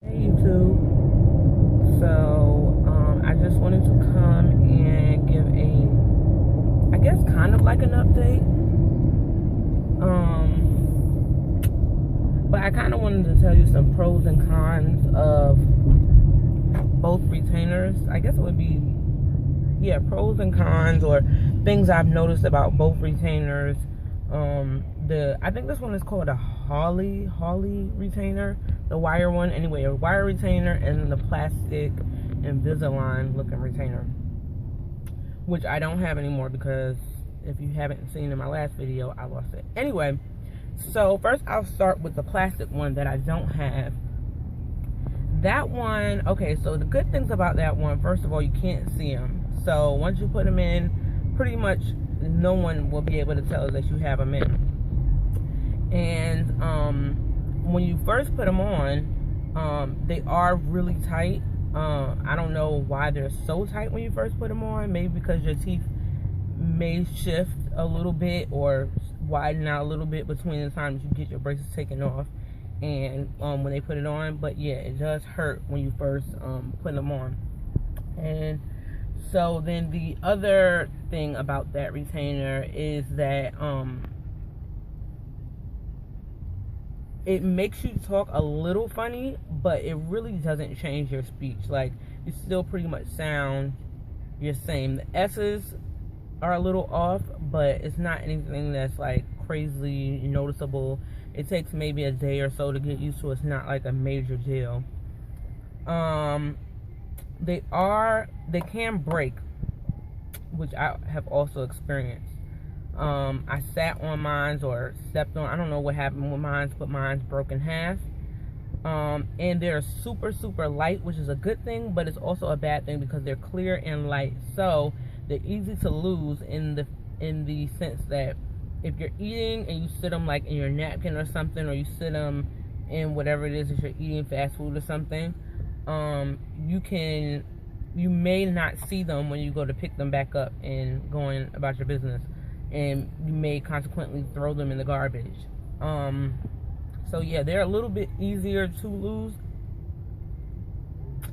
Hey YouTube. So I just wanted to come and give I guess kind of like an update. But I kind of wanted to tell you some pros and cons of both retainers. I guess it would be, yeah, pros and cons, or things I've noticed about both retainers. I think this one is called a Hawley Retainer, the wire one. Anyway, a wire retainer, and then the plastic Invisalign looking retainer, which I don't have anymore because if you haven't seen in my last video, I lost it. Anyway, so first I'll start with the plastic one that I don't have. That one, okay, so the good things about that one, first of all, you can't see them. So once you put them in, pretty much no one will be able to tell that you have them in. And when you first put them on, they are really tight. I don't know why they're so tight when you first put them on. Maybe because your teeth may shift a little bit or widen out a little bit between the times you get your braces taken off and when they put it on. But yeah, it does hurt when you first put them on. And so then the other thing about that retainer is that it makes you talk a little funny, but it really doesn't change your speech. Like, you still pretty much sound the same. The S's are a little off, but it's not anything that's like crazily noticeable. It takes maybe a day or so to get used to. It's not like a major deal. They can break, which I have also experienced. I sat on mine or stepped on, I don't know what happened with mine, but mine's broke in half. And they're super light, which is a good thing, but it's also a bad thing because they're clear and light. So they're easy to lose in the sense that if you're eating and you sit them like in your napkin or something, or you sit them in whatever it is, if you're eating fast food or something, you may not see them when you go to pick them back up and going about your business, and you may consequently throw them in the garbage. So yeah, they're a little bit easier to lose,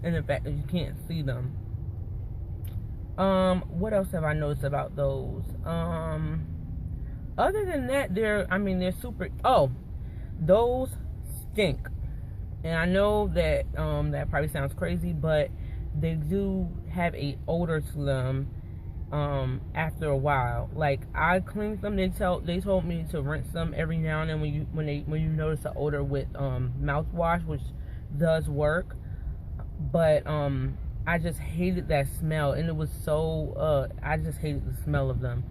and the fact that you can't see them. What else have I noticed about those? Other than that, they're super. Oh, those stink. And I know that that probably sounds crazy, but they do have a odor to them after a while. Like, I cleaned them. They told me to rinse them every now and then when you notice the odor with mouthwash, which does work. But I just hated that smell, and it was so I just hated the smell of them.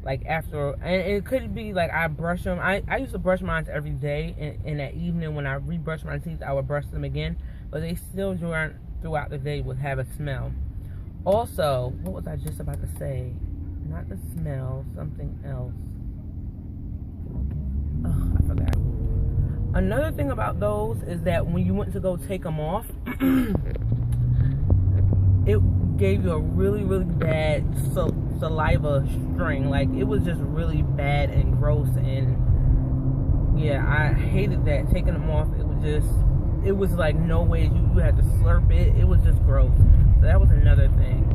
Like, after, and it could be like I brush them. I used to brush mine every day, and that evening when I rebrush my teeth, I would brush them again. But they still throughout the day would have a smell. Also, what was I just about to say? Not the smell, something else. Oh, I forgot. Another thing about those is that when you went to go take them off, it gave you a really bad saliva string. Like, it was just really bad and gross, and yeah, I hated that. Taking them off, it was like no way you had to slurp it. It was just gross. So that was another thing.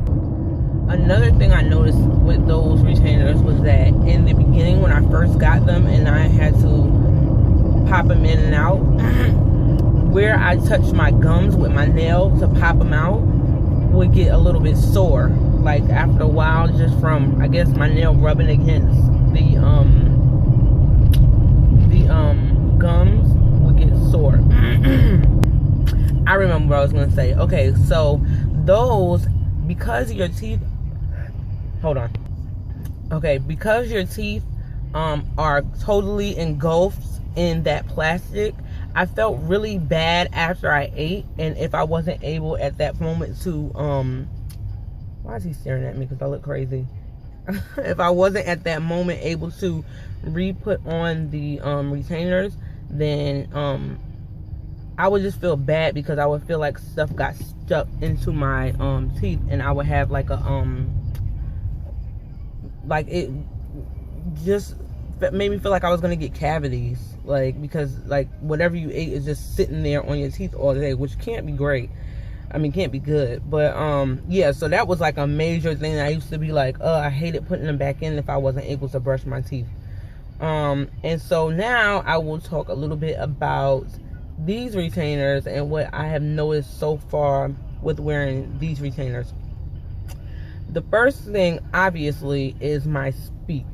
Another thing I noticed with those retainers was that in the beginning when I first got them and I had to pop them in and out, where I touched my gums with my nail to pop them out would get a little bit sore. Like, after a while, just from, I guess, my nail rubbing against the gums would get sore. I remember what I was going to say. Okay, so those, because your teeth, hold on. Okay, because your teeth are totally engulfed in that plastic, I felt really bad after I ate, and if I wasn't able at that moment to, why is he staring at me? Because I look crazy. If I wasn't at that moment able to re-put on the retainers, then I would just feel bad, because I would feel like stuff got stuck into my teeth, and I would have like a like, it just made me feel like I was gonna get cavities, like, because like whatever you ate is just sitting there on your teeth all day, which can't be great. I mean, can't be good. But yeah, so that was like a major thing. I used to be like, I hated putting them back in if I wasn't able to brush my teeth. And so now I will talk a little bit about these retainers and what I have noticed so far with wearing these retainers. The first thing, obviously, is my speech.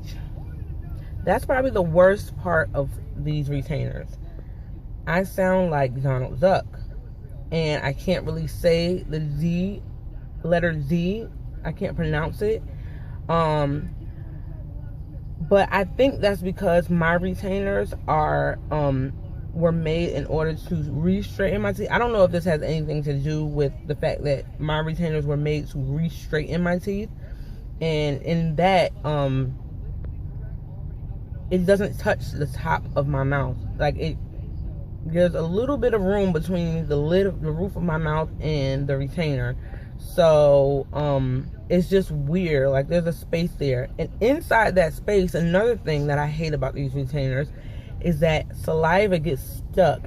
That's probably the worst part of these retainers. I sound like Donald Duck, and I can't really say the Z, letter Z. I can't pronounce it. But I think that's because my retainers are were made in order to re-straighten my teeth. I don't know if this has anything to do with the fact that my retainers were made to re-straighten my teeth, and in that it doesn't touch the top of my mouth. Like, there's a little bit of room between the lid of the roof of my mouth and the retainer. So it's just weird. Like, there's a space there, and inside that space, another thing that I hate about these retainers is that saliva gets stuck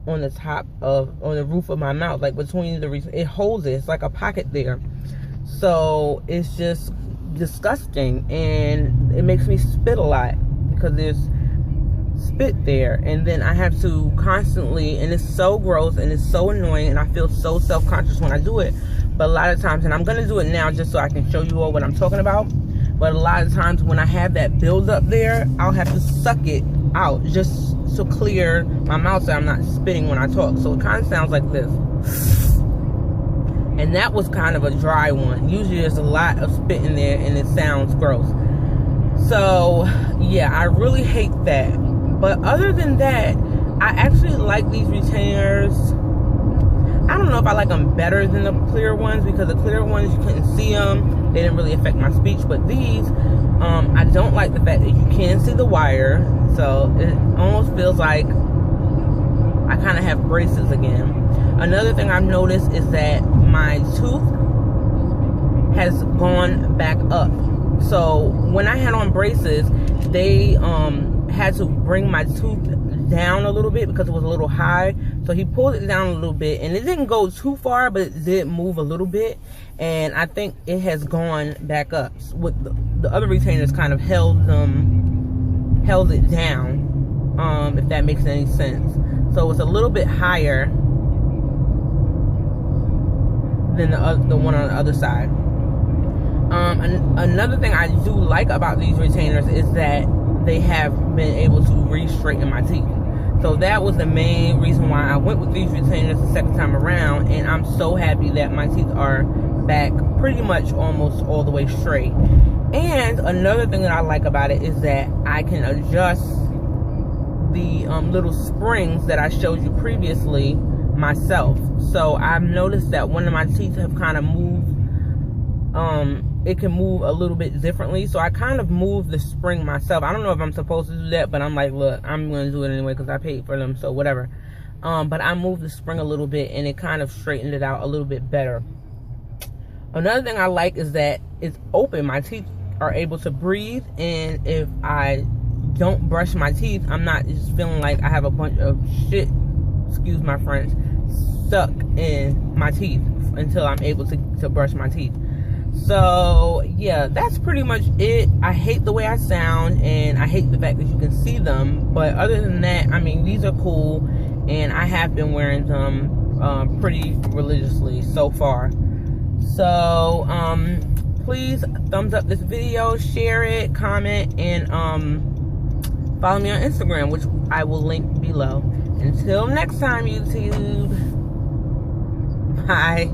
on the top of, on the roof of my mouth, like between the, it holds it. It's like a pocket there. So it's just disgusting, and it makes me spit a lot because there's spit there, and then I have to constantly, and it's so gross and it's so annoying, and I feel so self-conscious when I do it. But a lot of times, and I'm gonna do it now just so I can show you all what I'm talking about, but a lot of times when I have that build up there, I'll have to suck it out just to clear my mouth so I'm not spitting when I talk. So it kind of sounds like this, and that was kind of a dry one. Usually there's a lot of spit in there and it sounds gross. So yeah, I really hate that. But other than that, I actually like these retainers. I don't know if I like them better than the clear ones, because the clear ones, you couldn't see them. They didn't really affect my speech. But these, I don't like the fact that you can see the wire. So it almost feels like I kind of have braces again. Another thing I've noticed is that my tooth has gone back up. So when I had on braces, they had to bring my tooth down a little bit because it was a little high. So he pulled it down a little bit, and it didn't go too far, but it did move a little bit, and I think it has gone back up. With the other retainers kind of held it down, if that makes any sense. So it's a little bit higher than the one on the other side. Another thing I do like about these retainers is that they have been able to re-straighten my teeth. So that was the main reason why I went with these retainers the second time around, and I'm so happy that my teeth are back pretty much almost all the way straight. And another thing that I like about it is that I can adjust the little springs that I showed you previously myself. So I've noticed that one of my teeth have kind of moved, it can move a little bit differently, so I kind of move the spring myself. I don't know if I'm supposed to do that, but I'm like, look, I'm going to do it anyway because I paid for them, so whatever. But I moved the spring a little bit, and it kind of straightened it out a little bit better. Another thing I like is that it's open. My teeth are able to breathe, and if I don't brush my teeth, I'm not just feeling like I have a bunch of shit, excuse my French, stuck in my teeth until I'm able to brush my teeth. So yeah, that's pretty much it. I hate the way I sound, and I hate the fact that you can see them, but other than that, I mean, these are cool, and I have been wearing them pretty religiously so far. So please thumbs up this video, share it, comment, and follow me on Instagram, which I will link below. Until next time, YouTube, bye.